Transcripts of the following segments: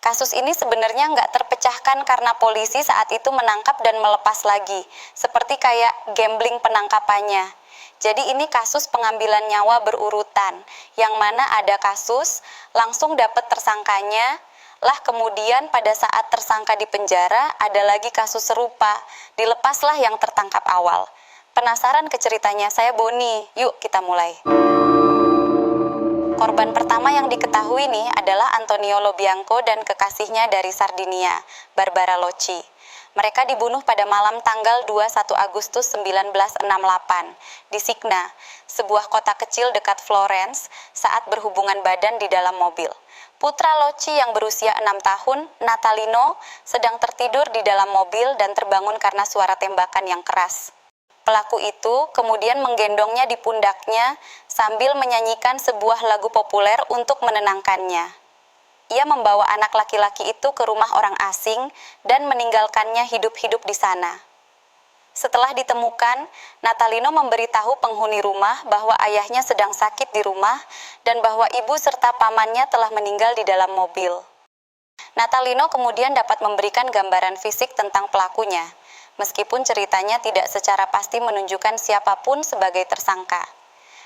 Kasus ini sebenarnya nggak terpecahkan karena polisi saat itu menangkap dan melepas lagi, seperti kayak gambling penangkapannya. Jadi ini kasus pengambilan nyawa berurutan, yang mana ada kasus, langsung dapat tersangkanya, lah kemudian pada saat tersangka di penjara, ada lagi kasus serupa, dilepaslah yang tertangkap awal. Penasaran ke ceritanya? Saya Boni, yuk kita mulai. Korban pertama yang diketahui nih adalah Antonio Lobianco dan kekasihnya dari Sardinia, Barbara Locci. Mereka dibunuh pada malam tanggal 21 Agustus 1968 di Signa, sebuah kota kecil dekat Florence, saat berhubungan badan di dalam mobil. Putra Locci yang berusia 6 tahun, Natalino, sedang tertidur di dalam mobil dan terbangun karena suara tembakan yang keras. Pelaku itu kemudian menggendongnya di pundaknya sambil menyanyikan sebuah lagu populer untuk menenangkannya. Ia membawa anak laki-laki itu ke rumah orang asing dan meninggalkannya hidup-hidup di sana. Setelah ditemukan, Natalino memberitahu penghuni rumah bahwa ayahnya sedang sakit di rumah dan bahwa ibu serta pamannya telah meninggal di dalam mobil. Natalino kemudian dapat memberikan gambaran fisik tentang pelakunya, meskipun ceritanya tidak secara pasti menunjukkan siapapun sebagai tersangka.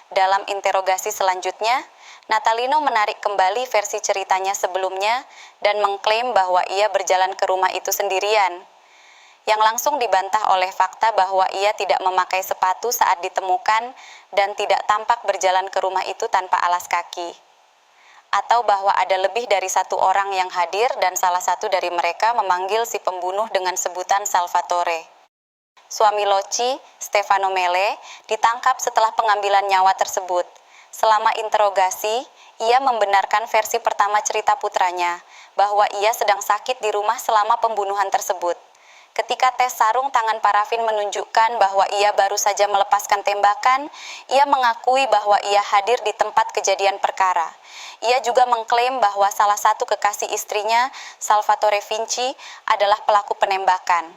Dalam interogasi selanjutnya, Natalino menarik kembali versi ceritanya sebelumnya dan mengklaim bahwa ia berjalan ke rumah itu sendirian, yang langsung dibantah oleh fakta bahwa ia tidak memakai sepatu saat ditemukan dan tidak tampak berjalan ke rumah itu tanpa alas kaki. Atau bahwa ada lebih dari satu orang yang hadir dan salah satu dari mereka memanggil si pembunuh dengan sebutan Salvatore. Suami Locci, Stefano Mele, ditangkap setelah pengambilan nyawa tersebut. Selama interogasi, ia membenarkan versi pertama cerita putranya, bahwa ia sedang sakit di rumah selama pembunuhan tersebut. Ketika tes sarung tangan parafin menunjukkan bahwa ia baru saja melepaskan tembakan, ia mengakui bahwa ia hadir di tempat kejadian perkara. Ia juga mengklaim bahwa salah satu kekasih istrinya, Salvatore Vinci, adalah pelaku penembakan.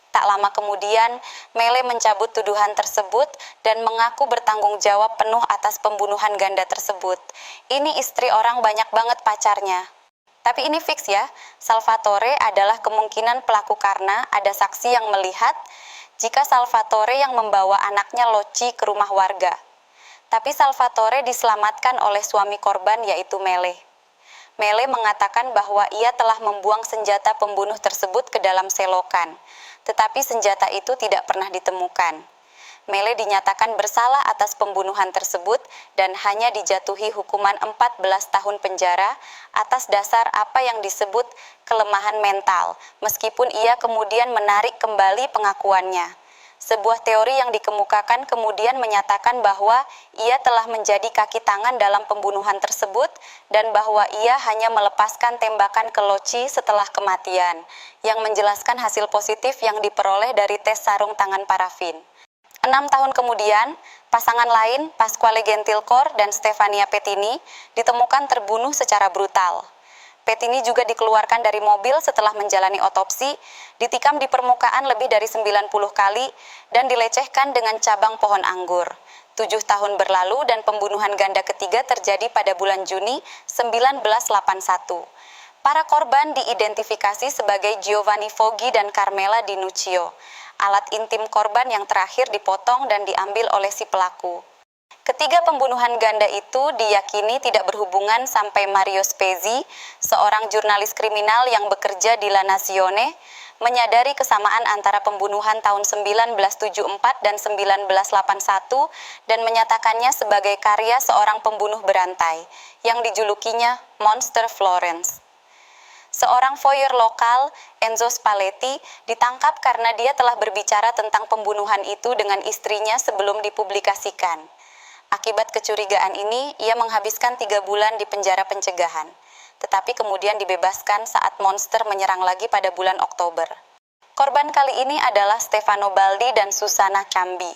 Tak lama kemudian, Mele mencabut tuduhan tersebut dan mengaku bertanggung jawab penuh atas pembunuhan ganda tersebut. Ini istri orang banyak banget pacarnya. Tapi ini fix ya, Salvatore adalah kemungkinan pelaku karena ada saksi yang melihat jika Salvatore yang membawa anaknya Locci ke rumah warga. Tapi Salvatore diselamatkan oleh suami korban yaitu Mele. Mele mengatakan bahwa ia telah membuang senjata pembunuh tersebut ke dalam selokan, tetapi senjata itu tidak pernah ditemukan. Mele dinyatakan bersalah atas pembunuhan tersebut dan hanya dijatuhi hukuman 14 tahun penjara atas dasar apa yang disebut kelemahan mental, meskipun ia kemudian menarik kembali pengakuannya. Sebuah teori yang dikemukakan kemudian menyatakan bahwa ia telah menjadi kaki tangan dalam pembunuhan tersebut dan bahwa ia hanya melepaskan tembakan ke Locci setelah kematian, yang menjelaskan hasil positif yang diperoleh dari tes sarung tangan parafin. 6 tahun kemudian, pasangan lain, Pasquale Gentilcore dan Stefania Pettini, ditemukan terbunuh secara brutal. Pettini juga dikeluarkan dari mobil setelah menjalani otopsi, ditikam di permukaan lebih dari 90 kali, dan dilecehkan dengan cabang pohon anggur. 7 tahun berlalu dan pembunuhan ganda ketiga terjadi pada bulan Juni 1981. Para korban diidentifikasi sebagai Giovanni Foggi dan Carmela Di Nuccio. Alat intim korban yang terakhir dipotong dan diambil oleh si pelaku. Ketiga pembunuhan ganda itu diyakini tidak berhubungan sampai Mario Spezzi, seorang jurnalis kriminal yang bekerja di La Nazione, menyadari kesamaan antara pembunuhan tahun 1974 dan 1981 dan menyatakannya sebagai karya seorang pembunuh berantai, yang dijulukinya Monster Florence. Seorang voyeur lokal, Enzo Spalletti, ditangkap karena dia telah berbicara tentang pembunuhan itu dengan istrinya sebelum dipublikasikan. Akibat kecurigaan ini, ia menghabiskan 3 bulan di penjara pencegahan, tetapi kemudian dibebaskan saat monster menyerang lagi pada bulan Oktober. Korban kali ini adalah Stefano Baldi dan Susana Cambi.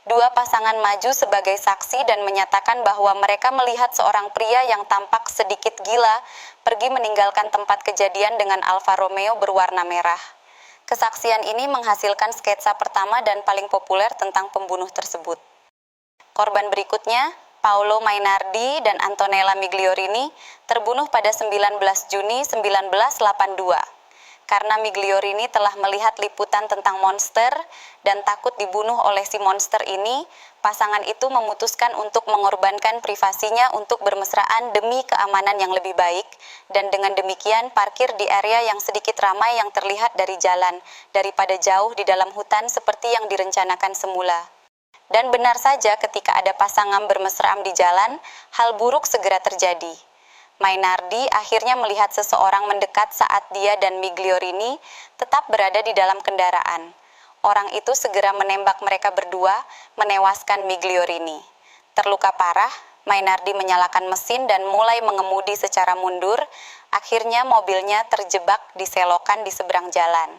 Dua pasangan maju sebagai saksi dan menyatakan bahwa mereka melihat seorang pria yang tampak sedikit gila pergi meninggalkan tempat kejadian dengan Alfa Romeo berwarna merah. Kesaksian ini menghasilkan sketsa pertama dan paling populer tentang pembunuh tersebut. Korban berikutnya, Paolo Mainardi dan Antonella Migliorini terbunuh pada 19 Juni 1982. Karena Migliorini telah melihat liputan tentang monster dan takut dibunuh oleh si monster ini, pasangan itu memutuskan untuk mengorbankan privasinya untuk bermesraan demi keamanan yang lebih baik, dan dengan demikian parkir di area yang sedikit ramai yang terlihat dari jalan, daripada jauh di dalam hutan seperti yang direncanakan semula. Dan benar saja ketika ada pasangan bermesraan di jalan, hal buruk segera terjadi. Mainardi akhirnya melihat seseorang mendekat saat dia dan Migliorini tetap berada di dalam kendaraan. Orang itu segera menembak mereka berdua, menewaskan Migliorini. Terluka parah, Mainardi menyalakan mesin dan mulai mengemudi secara mundur. Akhirnya mobilnya terjebak di selokan di seberang jalan.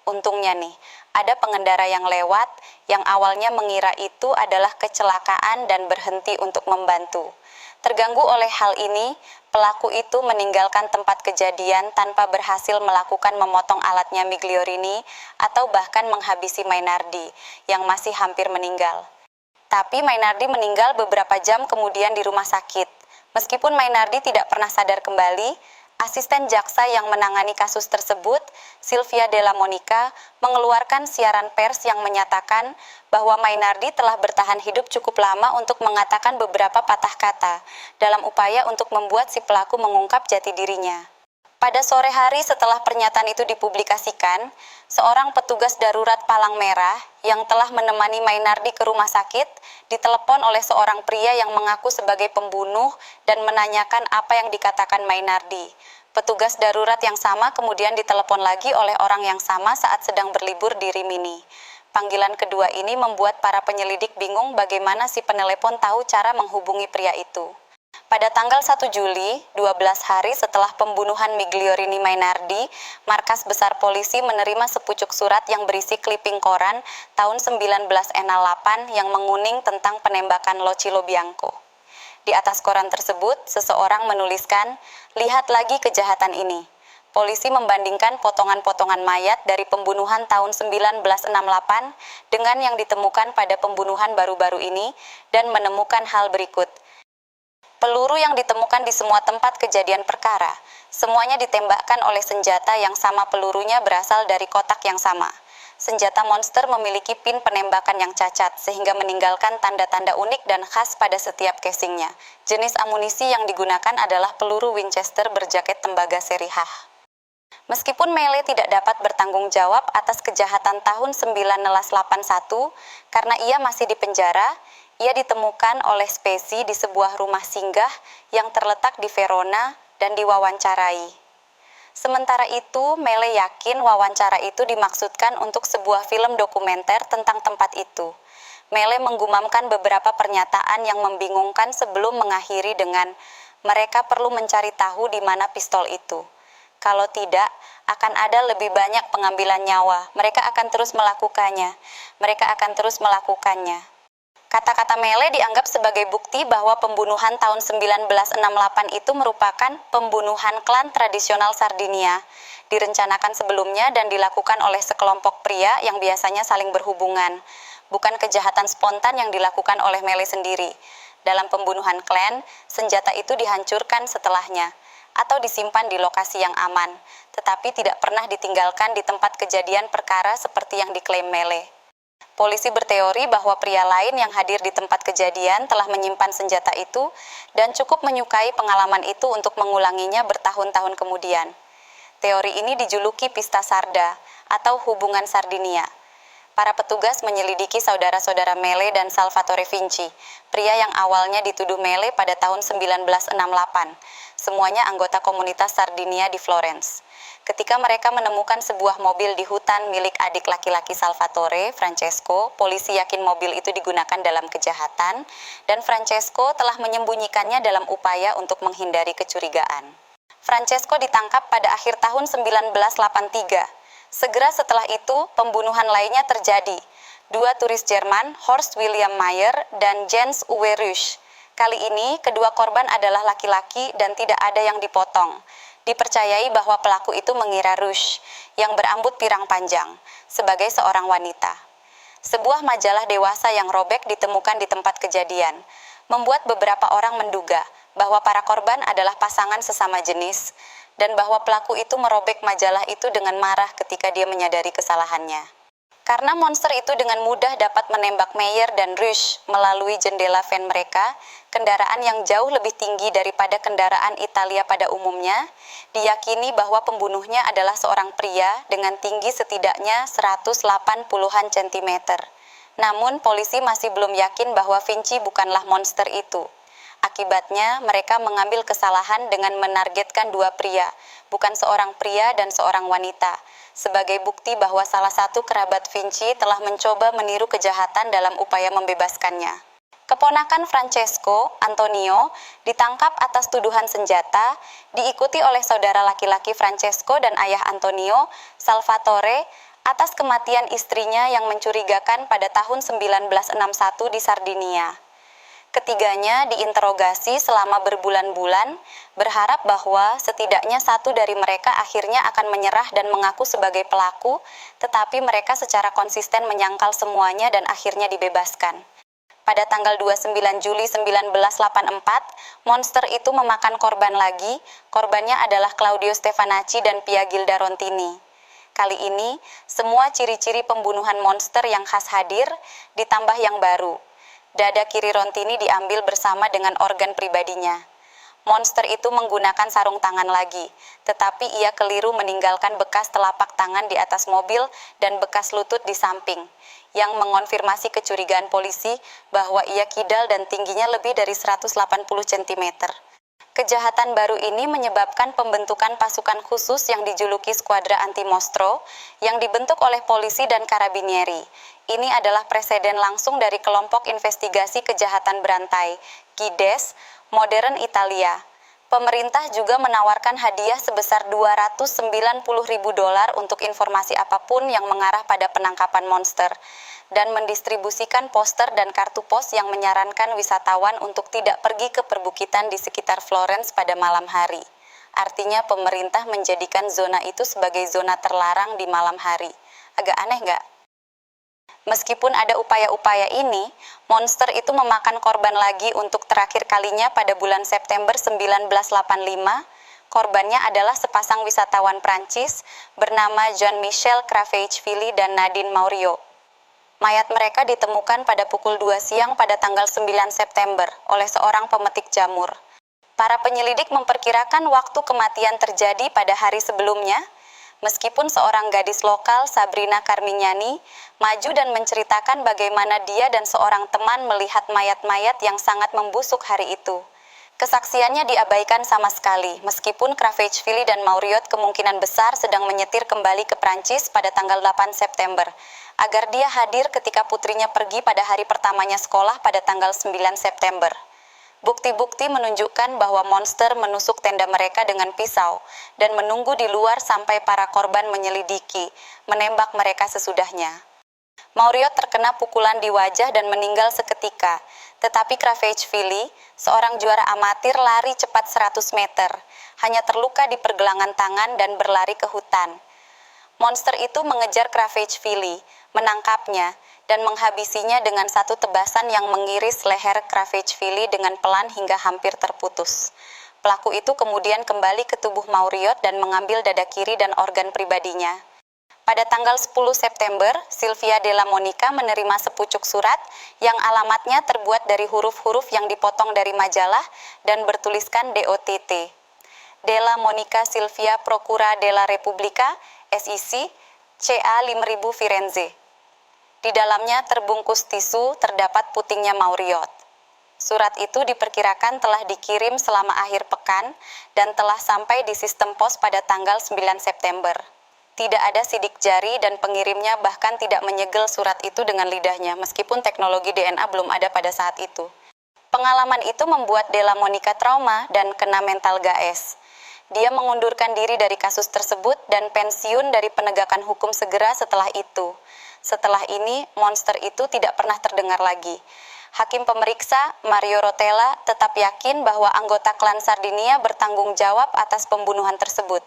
Untungnya nih, ada pengendara yang lewat yang awalnya mengira itu adalah kecelakaan dan berhenti untuk membantu. Terganggu oleh hal ini, pelaku itu meninggalkan tempat kejadian tanpa berhasil melakukan memotong alatnya Migliorini atau bahkan menghabisi Mainardi yang masih hampir meninggal. Tapi Mainardi meninggal beberapa jam kemudian di rumah sakit. Meskipun Mainardi tidak pernah sadar kembali, asisten jaksa yang menangani kasus tersebut, Silvia Della Monica, mengeluarkan siaran pers yang menyatakan bahwa Mainardi telah bertahan hidup cukup lama untuk mengatakan beberapa patah kata dalam upaya untuk membuat si pelaku mengungkap jati dirinya. Pada sore hari setelah pernyataan itu dipublikasikan, seorang petugas darurat Palang Merah yang telah menemani Mainardi ke rumah sakit ditelepon oleh seorang pria yang mengaku sebagai pembunuh dan menanyakan apa yang dikatakan Mainardi. Petugas darurat yang sama kemudian ditelepon lagi oleh orang yang sama saat sedang berlibur di Rimini. Panggilan kedua ini membuat para penyelidik bingung bagaimana si penelepon tahu cara menghubungi pria itu. Pada tanggal 1 Juli, 12 hari setelah pembunuhan Migliorini Mainardi, Markas Besar Polisi menerima sepucuk surat yang berisi kliping koran tahun 1908 yang menguning tentang penembakan Loci Lobianco. Di atas koran tersebut, seseorang menuliskan, "Lihat lagi kejahatan ini." Polisi membandingkan potongan-potongan mayat dari pembunuhan tahun 1968 dengan yang ditemukan pada pembunuhan baru-baru ini dan menemukan hal berikut. Peluru yang ditemukan di semua tempat kejadian perkara, semuanya ditembakkan oleh senjata yang sama, pelurunya berasal dari kotak yang sama. Senjata monster memiliki pin penembakan yang cacat, sehingga meninggalkan tanda-tanda unik dan khas pada setiap casingnya. Jenis amunisi yang digunakan adalah peluru Winchester berjaket tembaga seri H. Meskipun Mele tidak dapat bertanggung jawab atas kejahatan tahun 1981 karena ia masih di penjara, ia ditemukan oleh Spezi di sebuah rumah singgah yang terletak di Verona dan diwawancarai. Sementara itu, Mele yakin wawancara itu dimaksudkan untuk sebuah film dokumenter tentang tempat itu. Mele menggumamkan beberapa pernyataan yang membingungkan sebelum mengakhiri dengan, "Mereka perlu mencari tahu di mana pistol itu. Kalau tidak, akan ada lebih banyak pengambilan nyawa. Mereka akan terus melakukannya. Mereka akan terus melakukannya." Kata-kata Mele dianggap sebagai bukti bahwa pembunuhan tahun 1968 itu merupakan pembunuhan klan tradisional Sardinia, direncanakan sebelumnya dan dilakukan oleh sekelompok pria yang biasanya saling berhubungan, bukan kejahatan spontan yang dilakukan oleh Mele sendiri. Dalam pembunuhan klan, senjata itu dihancurkan setelahnya, atau disimpan di lokasi yang aman, tetapi tidak pernah ditinggalkan di tempat kejadian perkara seperti yang diklaim Mele. Polisi berteori bahwa pria lain yang hadir di tempat kejadian telah menyimpan senjata itu dan cukup menyukai pengalaman itu untuk mengulanginya bertahun-tahun kemudian. Teori ini dijuluki Pista Sarda atau hubungan Sardinia. Para petugas menyelidiki saudara-saudara Mele dan Salvatore Vinci, pria yang awalnya dituduh Mele pada tahun 1968. Semuanya anggota komunitas Sardinia di Florence. Ketika mereka menemukan sebuah mobil di hutan milik adik laki-laki Salvatore, Francesco, polisi yakin mobil itu digunakan dalam kejahatan, dan Francesco telah menyembunyikannya dalam upaya untuk menghindari kecurigaan. Francesco ditangkap pada akhir tahun 1983. Segera setelah itu, pembunuhan lainnya terjadi. Dua turis Jerman, Horst William Mayer dan Jens Uwe Rusch. Kali ini, kedua korban adalah laki-laki dan tidak ada yang dipotong. Dipercayai bahwa pelaku itu mengira Rusch, yang berambut pirang panjang, sebagai seorang wanita. Sebuah majalah dewasa yang robek ditemukan di tempat kejadian. membuat beberapa orang menduga bahwa para korban adalah pasangan sesama jenis dan bahwa pelaku itu merobek majalah itu dengan marah ketika dia menyadari kesalahannya. Karena monster itu dengan mudah dapat menembak Meyer dan Rush melalui jendela van mereka, kendaraan yang jauh lebih tinggi daripada kendaraan Italia pada umumnya, diyakini bahwa pembunuhnya adalah seorang pria dengan tinggi setidaknya 180-an centimeter. Namun polisi masih belum yakin bahwa Vinci bukanlah monster itu. Akibatnya mereka mengambil kesalahan dengan menargetkan dua pria, bukan seorang pria dan seorang wanita, sebagai bukti bahwa salah satu kerabat Vinci telah mencoba meniru kejahatan dalam upaya membebaskannya. Keponakan Francesco, Antonio, ditangkap atas tuduhan senjata, diikuti oleh saudara laki-laki Francesco dan ayah Antonio, Salvatore, atas kematian istrinya yang mencurigakan pada tahun 1961 di Sardinia. Ketiganya diinterogasi selama berbulan-bulan, berharap bahwa setidaknya satu dari mereka akhirnya akan menyerah dan mengaku sebagai pelaku, tetapi mereka secara konsisten menyangkal semuanya dan akhirnya dibebaskan. Pada tanggal 29 Juli 1984, monster itu memakan korban lagi. Korbannya adalah Claudio Stefanacci dan Pia Gilda Rontini. Kali ini, semua ciri-ciri pembunuhan monster yang khas hadir, ditambah yang baru. Dada kiri Rontini diambil bersama dengan organ pribadinya. Monster itu menggunakan sarung tangan lagi, tetapi ia keliru meninggalkan bekas telapak tangan di atas mobil dan bekas lutut di samping, yang mengonfirmasi kecurigaan polisi bahwa ia kidal dan tingginya lebih dari 180 cm. Kejahatan baru ini menyebabkan pembentukan pasukan khusus yang dijuluki Squadra Anti-Mostro yang dibentuk oleh polisi dan karabinieri. Ini adalah preseden langsung dari kelompok investigasi kejahatan berantai, GIDES, modern Italia. Pemerintah juga menawarkan hadiah sebesar $290.000 untuk informasi apapun yang mengarah pada penangkapan monster, dan mendistribusikan poster dan kartu pos yang menyarankan wisatawan untuk tidak pergi ke perbukitan di sekitar Florence pada malam hari. Artinya pemerintah menjadikan zona itu sebagai zona terlarang di malam hari. Agak aneh nggak? Meskipun ada upaya-upaya ini, monster itu memakan korban lagi untuk terakhir kalinya pada bulan September 1985. Korbannya adalah sepasang wisatawan Prancis bernama Jean-Michel Craveichvili dan Nadine Maurio. Mayat mereka ditemukan pada pukul 2 siang pada tanggal 9 September oleh seorang pemetik jamur. Para penyelidik memperkirakan waktu kematian terjadi pada hari sebelumnya, meskipun seorang gadis lokal, Sabrina Carmignani, maju dan menceritakan bagaimana dia dan seorang teman melihat mayat-mayat yang sangat membusuk hari itu. Kesaksiannya diabaikan sama sekali, meskipun Craveichvili dan Mauriot kemungkinan besar sedang menyetir kembali ke Prancis pada tanggal 8 September, agar dia hadir ketika putrinya pergi pada hari pertamanya sekolah pada tanggal 9 September. Bukti-bukti menunjukkan bahwa monster menusuk tenda mereka dengan pisau dan menunggu di luar sampai para korban menyelidiki, menembak mereka sesudahnya. Mauriot terkena pukulan di wajah dan meninggal seketika, tetapi Craveichvili, seorang juara amatir lari cepat 100 meter, hanya terluka di pergelangan tangan dan berlari ke hutan. Monster itu mengejar Craveichvili, menangkapnya, dan menghabisinya dengan satu tebasan yang mengiris leher Craveichvili dengan pelan hingga hampir terputus. Pelaku itu kemudian kembali ke tubuh Mauriot dan mengambil dada kiri dan organ pribadinya. Pada tanggal 10 September, Silvia Della Monica menerima sepucuk surat yang alamatnya terbuat dari huruf-huruf yang dipotong dari majalah dan bertuliskan DOTT. Della Monica Silvia Procura della Repubblica, SIC, CA 5000 Firenze. Di dalamnya terbungkus tisu terdapat putingnya Mauriot. Surat itu diperkirakan telah dikirim selama akhir pekan dan telah sampai di sistem pos pada tanggal 9 September. Tidak ada sidik jari dan pengirimnya bahkan tidak menyegel surat itu dengan lidahnya meskipun teknologi DNA belum ada pada saat itu. Pengalaman itu membuat Della Monica trauma dan kena mental gaes. Dia mengundurkan diri dari kasus tersebut dan pensiun dari penegakan hukum segera setelah itu. Setelah ini, monster itu tidak pernah terdengar lagi. Hakim pemeriksa, Mario Rotella, tetap yakin bahwa anggota klan Sardinia bertanggung jawab atas pembunuhan tersebut.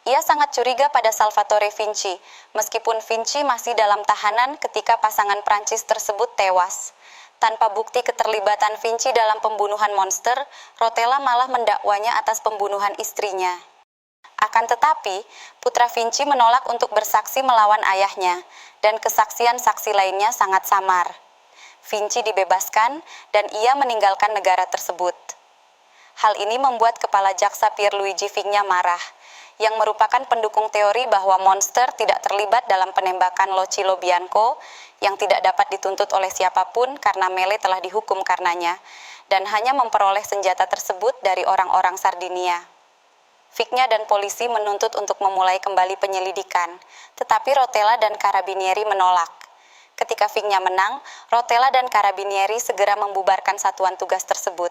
Ia sangat curiga pada Salvatore Vinci, meskipun Vinci masih dalam tahanan ketika pasangan Prancis tersebut tewas. Tanpa bukti keterlibatan Vinci dalam pembunuhan monster, Rotella malah mendakwanya atas pembunuhan istrinya. Akan tetapi, putra Vinci menolak untuk bersaksi melawan ayahnya, dan kesaksian saksi lainnya sangat samar. Vinci dibebaskan, dan ia meninggalkan negara tersebut. Hal ini membuat kepala jaksa Pierluigi Vigna marah, yang merupakan pendukung teori bahwa monster tidak terlibat dalam penembakan Loci Lobianco yang tidak dapat dituntut oleh siapapun karena Mele telah dihukum karenanya dan hanya memperoleh senjata tersebut dari orang-orang Sardinia. Vigna dan polisi menuntut untuk memulai kembali penyelidikan, tetapi Rotella dan Carabinieri menolak. Ketika Vigna menang, Rotella dan Carabinieri segera membubarkan satuan tugas tersebut.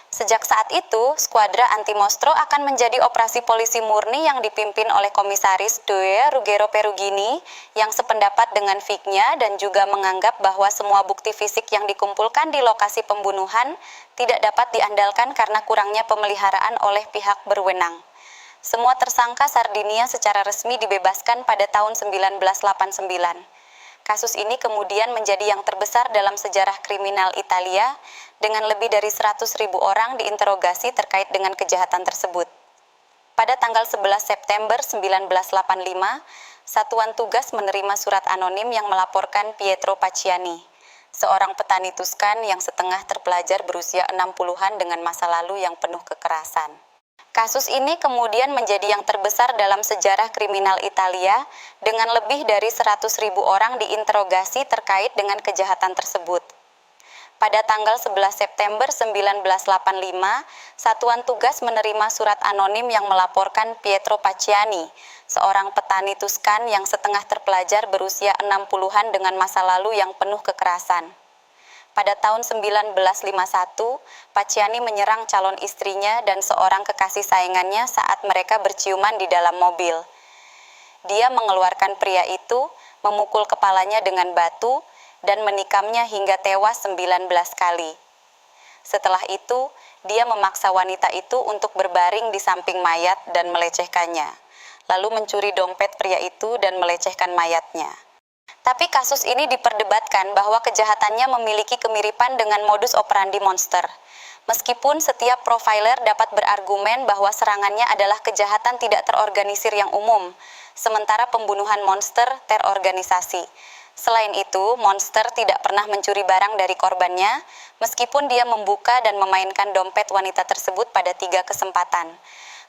Sejak saat itu, skuadra anti-mostro akan menjadi operasi polisi murni yang dipimpin oleh Komisaris Due Ruggero Perugini yang sependapat dengan Vigna dan juga menganggap bahwa semua bukti fisik yang dikumpulkan di lokasi pembunuhan tidak dapat diandalkan karena kurangnya pemeliharaan oleh pihak berwenang. Semua tersangka Sardinia secara resmi dibebaskan pada tahun 1989. Kasus ini kemudian menjadi yang terbesar dalam sejarah kriminal Italia dengan lebih dari 100.000 orang diinterogasi terkait dengan kejahatan tersebut. Pada tanggal 11 September 1985, Satuan Tugas menerima surat anonim yang melaporkan Pietro Pacciani, seorang petani Tuskan yang setengah terpelajar berusia 60-an dengan masa lalu yang penuh kekerasan. Kasus ini kemudian menjadi yang terbesar dalam sejarah kriminal Italia dengan lebih dari 100.000 orang diinterogasi terkait dengan kejahatan tersebut. Pada tanggal 11 September 1985, Satuan Tugas menerima surat anonim yang melaporkan Pietro Pacciani, seorang petani Tuskan yang setengah terpelajar berusia 60-an dengan masa lalu yang penuh kekerasan. Pada tahun 1951, Pacciani menyerang calon istrinya dan seorang kekasih saingannya saat mereka berciuman di dalam mobil. Dia mengeluarkan pria itu, memukul kepalanya dengan batu, dan menikamnya hingga tewas 19 kali. Setelah itu, dia memaksa wanita itu untuk berbaring di samping mayat dan melecehkannya, lalu mencuri dompet pria itu dan melecehkan mayatnya. Tapi kasus ini diperdebatkan bahwa kejahatannya memiliki kemiripan dengan modus operandi monster. Meskipun setiap profiler dapat berargumen bahwa serangannya adalah kejahatan tidak terorganisir yang umum, sementara pembunuhan monster terorganisasi. Selain itu, monster tidak pernah mencuri barang dari korbannya, meskipun dia membuka dan memainkan dompet wanita tersebut pada 3 kesempatan.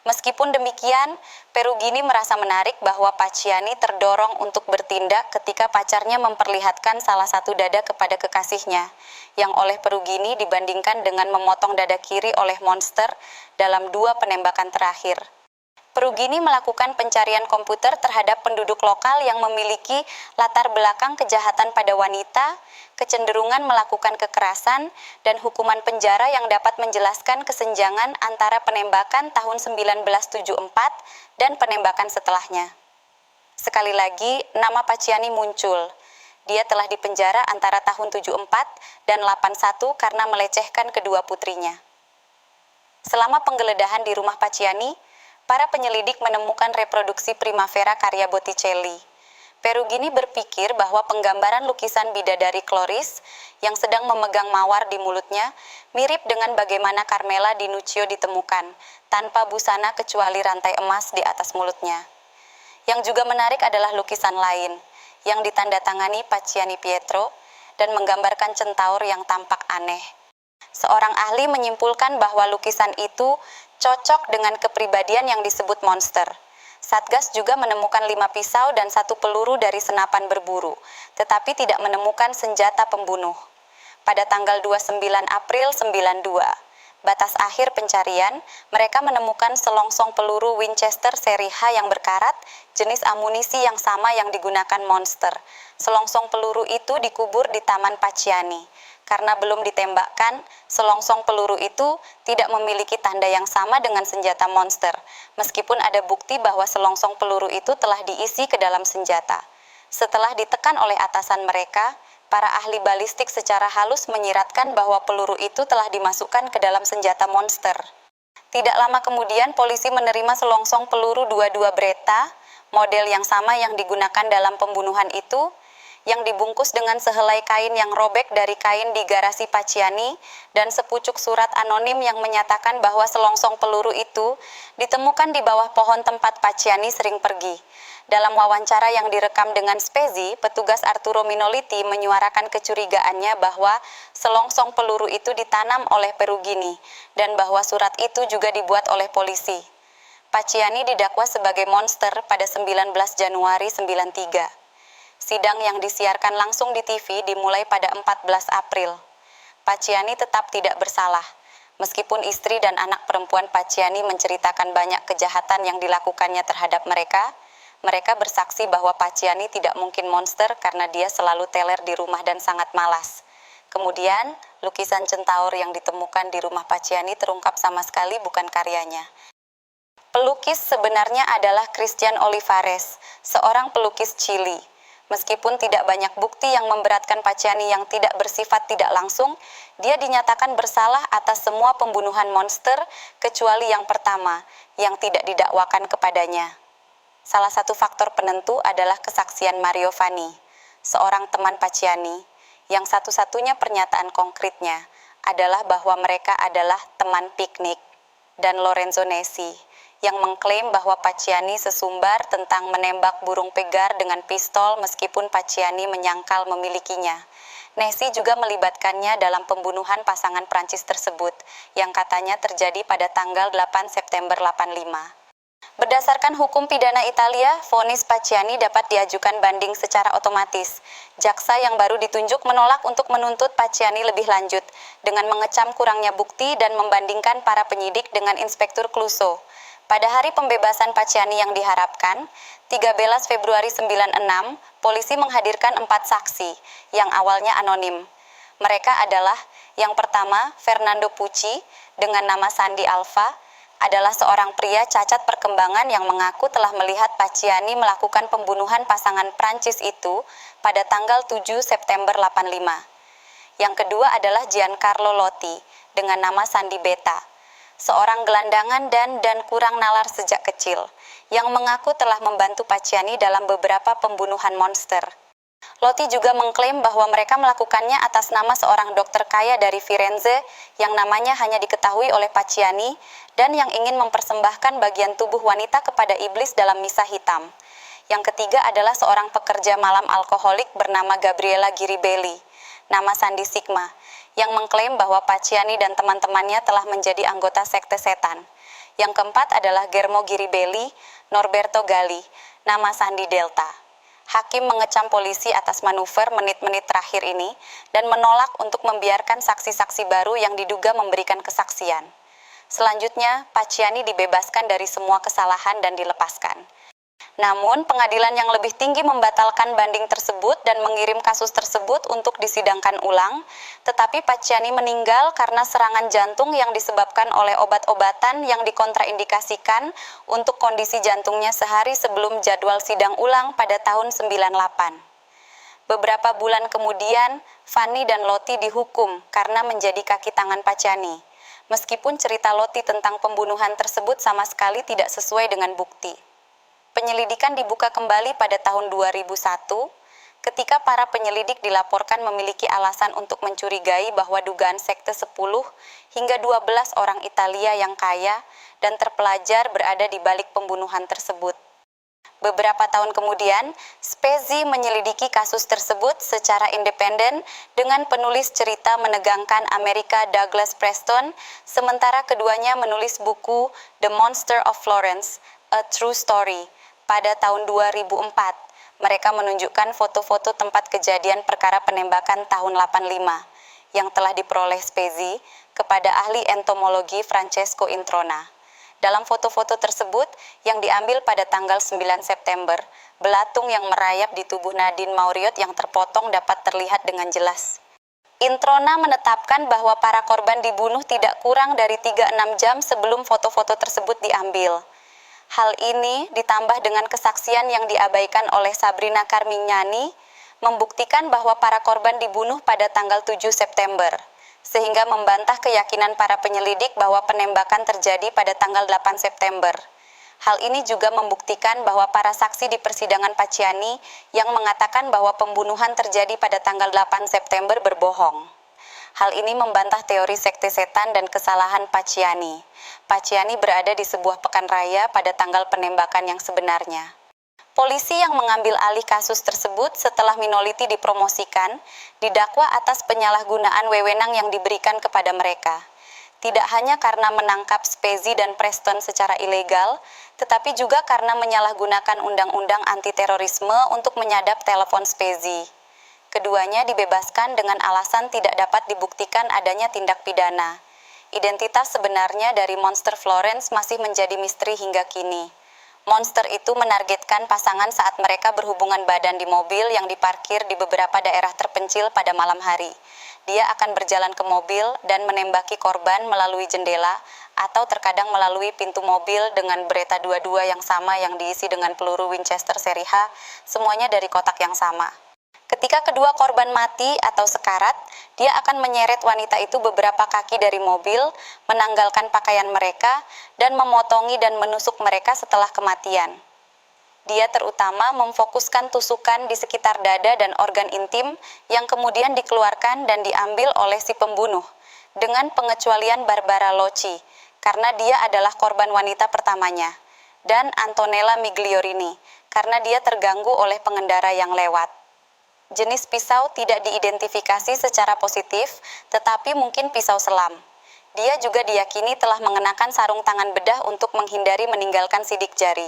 Meskipun demikian, Perugini merasa menarik bahwa Pacciani terdorong untuk bertindak ketika pacarnya memperlihatkan salah satu dada kepada kekasihnya, yang oleh Perugini dibandingkan dengan memotong dada kiri oleh monster dalam 2 penembakan terakhir. Perugini melakukan pencarian komputer terhadap penduduk lokal yang memiliki latar belakang kejahatan pada wanita, kecenderungan melakukan kekerasan, dan hukuman penjara yang dapat menjelaskan kesenjangan antara penembakan tahun 1974 dan penembakan setelahnya. Sekali lagi, nama Pacciani muncul. Dia telah dipenjara antara tahun 74 dan 81 karena melecehkan kedua putrinya. Selama penggeledahan di rumah Pacciani, para penyelidik menemukan reproduksi Primavera karya Botticelli. Perugini berpikir bahwa penggambaran lukisan bidadari Chloris yang sedang memegang mawar di mulutnya mirip dengan bagaimana Carmela di Nuccio ditemukan, tanpa busana kecuali rantai emas di atas mulutnya. Yang juga menarik adalah lukisan lain, yang ditandatangani Pacciani Pietro dan menggambarkan centaur yang tampak aneh. Seorang ahli menyimpulkan bahwa lukisan itu cocok dengan kepribadian yang disebut monster. Satgas juga menemukan 5 pisau dan 1 peluru dari senapan berburu, tetapi tidak menemukan senjata pembunuh. Pada tanggal 29 April 92, batas akhir pencarian, mereka menemukan selongsong peluru Winchester seri H yang berkarat, jenis amunisi yang sama yang digunakan monster. Selongsong peluru itu dikubur di Taman Pacciani. Karena belum ditembakkan, selongsong peluru itu tidak memiliki tanda yang sama dengan senjata monster, meskipun ada bukti bahwa selongsong peluru itu telah diisi ke dalam senjata. Setelah ditekan oleh atasan mereka, para ahli balistik secara halus menyiratkan bahwa peluru itu telah dimasukkan ke dalam senjata monster. Tidak lama kemudian, polisi menerima selongsong peluru 22 Beretta, model yang sama yang digunakan dalam pembunuhan itu, yang dibungkus dengan sehelai kain yang robek dari kain di garasi Pacciani, dan sepucuk surat anonim yang menyatakan bahwa selongsong peluru itu ditemukan di bawah pohon tempat Pacciani sering pergi. Dalam wawancara yang direkam dengan Spezzi, petugas Arturo Minoliti menyuarakan kecurigaannya bahwa selongsong peluru itu ditanam oleh Perugini, dan bahwa surat itu juga dibuat oleh polisi. Pacciani didakwa sebagai monster pada 19 Januari 93. Sidang yang disiarkan langsung di TV dimulai pada 14 April. Pacciani tetap tidak bersalah. Meskipun istri dan anak perempuan Pacciani menceritakan banyak kejahatan yang dilakukannya terhadap mereka bersaksi bahwa Pacciani tidak mungkin monster karena dia selalu teler di rumah dan sangat malas. Kemudian, lukisan centaur yang ditemukan di rumah Pacciani terungkap sama sekali bukan karyanya. Pelukis sebenarnya adalah Christian Olivares, seorang pelukis Chili. Meskipun tidak banyak bukti yang memberatkan Pacciani yang tidak bersifat tidak langsung, dia dinyatakan bersalah atas semua pembunuhan monster kecuali yang pertama, yang tidak didakwakan kepadanya. Salah satu faktor penentu adalah kesaksian Mario Vanni, seorang teman Pacciani, yang satu-satunya pernyataan konkretnya adalah bahwa mereka adalah teman piknik, dan Lorenzo Nessi, yang mengklaim bahwa Pacciani sesumbar tentang menembak burung pegar dengan pistol meskipun Pacciani menyangkal memilikinya. Nessi juga melibatkannya dalam pembunuhan pasangan Prancis tersebut, yang katanya terjadi pada tanggal 8 September 85. Berdasarkan hukum pidana Italia, vonis Pacciani dapat diajukan banding secara otomatis. Jaksa yang baru ditunjuk menolak untuk menuntut Pacciani lebih lanjut, dengan mengecam kurangnya bukti dan membandingkan para penyidik dengan Inspektur Clouseau. Pada hari pembebasan Pacciani yang diharapkan, 13 Februari 96, polisi menghadirkan 4 saksi yang awalnya anonim. Mereka adalah, yang pertama, Fernando Pucci dengan nama Sandi Alfa, adalah seorang pria cacat perkembangan yang mengaku telah melihat Pacciani melakukan pembunuhan pasangan Prancis itu pada tanggal 7 September 85. Yang kedua adalah Giancarlo Lotti dengan nama Sandi Beta, seorang gelandangan dan kurang nalar sejak kecil, yang mengaku telah membantu Pacciani dalam beberapa pembunuhan monster. Lotti juga mengklaim bahwa mereka melakukannya atas nama seorang dokter kaya dari Firenze yang namanya hanya diketahui oleh Pacciani dan yang ingin mempersembahkan bagian tubuh wanita kepada iblis dalam misa hitam. Yang ketiga adalah seorang pekerja malam alkoholik bernama Gabriela Giribelli, nama Sandi Sigma, yang mengklaim bahwa Pacciani dan teman-temannya telah menjadi anggota sekte setan. Yang keempat adalah Germo Giribelli, Norberto Galli, nama Sandi Delta. Hakim mengecam polisi atas manuver menit-menit terakhir ini dan menolak untuk membiarkan saksi-saksi baru yang diduga memberikan kesaksian. Selanjutnya, Pacciani dibebaskan dari semua kesalahan dan dilepaskan. Namun, pengadilan yang lebih tinggi membatalkan banding tersebut dan mengirim kasus tersebut untuk disidangkan ulang, tetapi Pacciani meninggal karena serangan jantung yang disebabkan oleh obat-obatan yang dikontraindikasikan untuk kondisi jantungnya sehari sebelum jadwal sidang ulang pada tahun 98. Beberapa bulan kemudian, Vanni dan Lotti dihukum karena menjadi kaki tangan Pacciani, meskipun cerita Lotti tentang pembunuhan tersebut sama sekali tidak sesuai dengan bukti. Penyelidikan dibuka kembali pada tahun 2001 ketika para penyelidik dilaporkan memiliki alasan untuk mencurigai bahwa dugaan sekte 10 hingga 12 orang Italia yang kaya dan terpelajar berada di balik pembunuhan tersebut. Beberapa tahun kemudian, Spezzi menyelidiki kasus tersebut secara independen dengan penulis cerita menegangkan Amerika Douglas Preston, sementara keduanya menulis buku The Monster of Florence, A True Story, pada tahun 2004. Mereka menunjukkan foto-foto tempat kejadian perkara penembakan tahun 85 yang telah diperoleh Spezzi kepada ahli entomologi Francesco Introna. Dalam foto-foto tersebut yang diambil pada tanggal 9 September, belatung yang merayap di tubuh Nadine Mauriot yang terpotong dapat terlihat dengan jelas. Introna menetapkan bahwa para korban dibunuh tidak kurang dari 3-6 jam sebelum foto-foto tersebut diambil. Hal ini ditambah dengan kesaksian yang diabaikan oleh Sabrina Carmignani membuktikan bahwa para korban dibunuh pada tanggal 7 September, sehingga membantah keyakinan para penyelidik bahwa penembakan terjadi pada tanggal 8 September. Hal ini juga membuktikan bahwa para saksi di persidangan Pacciani yang mengatakan bahwa pembunuhan terjadi pada tanggal 8 September berbohong. Hal ini membantah teori sekte setan dan kesalahan Pacciani. Pacciani berada di sebuah pekan raya pada tanggal penembakan yang sebenarnya. Polisi yang mengambil alih kasus tersebut setelah Minoliti dipromosikan, didakwa atas penyalahgunaan wewenang yang diberikan kepada mereka. Tidak hanya karena menangkap Spezi dan Preston secara ilegal, tetapi juga karena menyalahgunakan undang-undang anti-terorisme untuk menyadap telepon Spezi. Keduanya dibebaskan dengan alasan tidak dapat dibuktikan adanya tindak pidana. Identitas sebenarnya dari monster Florence masih menjadi misteri hingga kini. Monster itu menargetkan pasangan saat mereka berhubungan badan di mobil yang diparkir di beberapa daerah terpencil pada malam hari. Dia akan berjalan ke mobil dan menembaki korban melalui jendela atau terkadang melalui pintu mobil dengan Beretta 22 yang sama yang diisi dengan peluru Winchester seri H, semuanya dari kotak yang sama. Ketika kedua korban mati atau sekarat, dia akan menyeret wanita itu beberapa kaki dari mobil, menanggalkan pakaian mereka, dan memotongi dan menusuk mereka setelah kematian. Dia terutama memfokuskan tusukan di sekitar dada dan organ intim yang kemudian dikeluarkan dan diambil oleh si pembunuh, dengan pengecualian Barbara Locci, karena dia adalah korban wanita pertamanya, dan Antonella Migliorini, karena dia terganggu oleh pengendara yang lewat. Jenis pisau tidak diidentifikasi secara positif, tetapi mungkin pisau selam. Dia juga diyakini telah mengenakan sarung tangan bedah untuk menghindari meninggalkan sidik jari.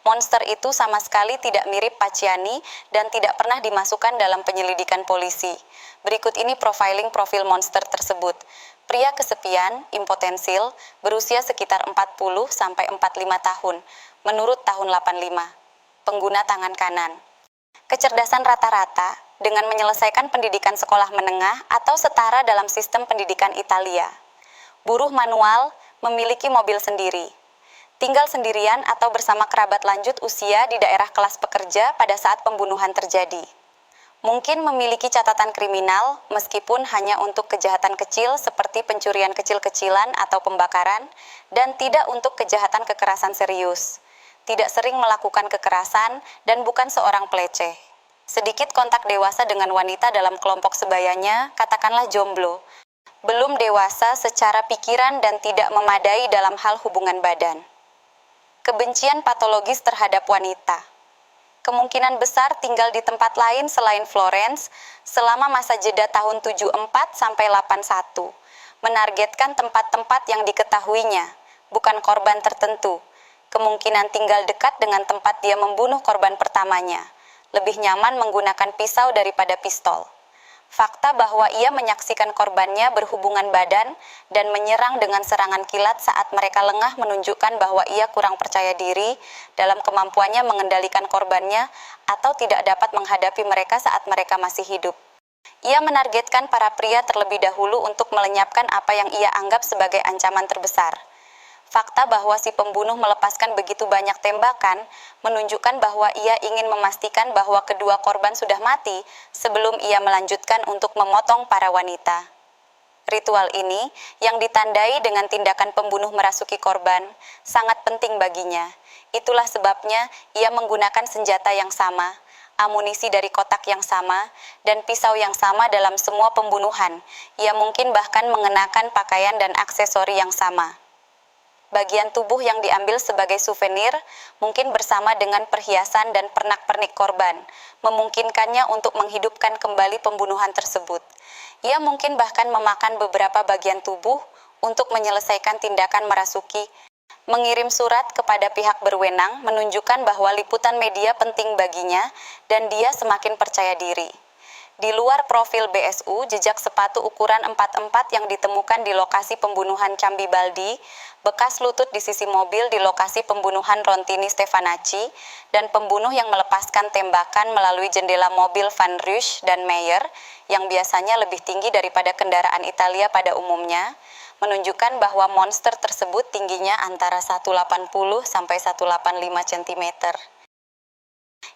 Monster itu sama sekali tidak mirip Pacciani dan tidak pernah dimasukkan dalam penyelidikan polisi. Berikut ini profiling profil monster tersebut. Pria kesepian, impotensil, berusia sekitar 40-45 tahun, menurut tahun 85. Pengguna tangan kanan. Kecerdasan rata-rata dengan menyelesaikan pendidikan sekolah menengah atau setara dalam sistem pendidikan Italia. Buruh manual, memiliki mobil sendiri. Tinggal sendirian atau bersama kerabat lanjut usia di daerah kelas pekerja pada saat pembunuhan terjadi. Mungkin memiliki catatan kriminal meskipun hanya untuk kejahatan kecil seperti pencurian kecil-kecilan atau pembakaran dan tidak untuk kejahatan kekerasan serius. Tidak sering melakukan kekerasan, dan bukan seorang peleceh. Sedikit kontak dewasa dengan wanita dalam kelompok sebayanya, katakanlah jomblo. Belum dewasa secara pikiran dan tidak memadai dalam hal hubungan badan. Kebencian patologis terhadap wanita. Kemungkinan besar tinggal di tempat lain selain Florence selama masa jeda tahun 74 sampai 81. Menargetkan tempat-tempat yang diketahuinya, bukan korban tertentu. Kemungkinan tinggal dekat dengan tempat dia membunuh korban pertamanya. Lebih nyaman menggunakan pisau daripada pistol. Fakta bahwa ia menyaksikan korbannya berhubungan badan dan menyerang dengan serangan kilat saat mereka lengah menunjukkan bahwa ia kurang percaya diri dalam kemampuannya mengendalikan korbannya atau tidak dapat menghadapi mereka saat mereka masih hidup. Ia menargetkan para pria terlebih dahulu untuk melenyapkan apa yang ia anggap sebagai ancaman terbesar. Fakta bahwa si pembunuh melepaskan begitu banyak tembakan menunjukkan bahwa ia ingin memastikan bahwa kedua korban sudah mati sebelum ia melanjutkan untuk memotong para wanita. Ritual ini, yang ditandai dengan tindakan pembunuh merasuki korban, sangat penting baginya. Itulah sebabnya ia menggunakan senjata yang sama, amunisi dari kotak yang sama, dan pisau yang sama dalam semua pembunuhan. Ia mungkin bahkan mengenakan pakaian dan aksesori yang sama. Bagian tubuh yang diambil sebagai souvenir mungkin bersama dengan perhiasan dan pernak-pernik korban, memungkinkannya untuk menghidupkan kembali pembunuhan tersebut. Ia mungkin bahkan memakan beberapa bagian tubuh untuk menyelesaikan tindakan merasuki. Mengirim surat kepada pihak berwenang menunjukkan bahwa liputan media penting baginya dan dia semakin percaya diri. Di luar profil BSU, jejak sepatu ukuran 44 yang ditemukan di lokasi pembunuhan Cambibaldi, bekas lutut di sisi mobil di lokasi pembunuhan Rontini Stefanacci, dan pembunuh yang melepaskan tembakan melalui jendela mobil Van Rush dan Meyer, yang biasanya lebih tinggi daripada kendaraan Italia pada umumnya, menunjukkan bahwa monster tersebut tingginya antara 180 sampai 185 cm.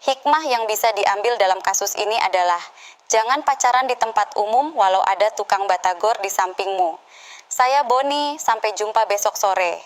Hikmah yang bisa diambil dalam kasus ini adalah, jangan pacaran di tempat umum walau ada tukang batagor di sampingmu. Saya Boni, sampai jumpa besok sore.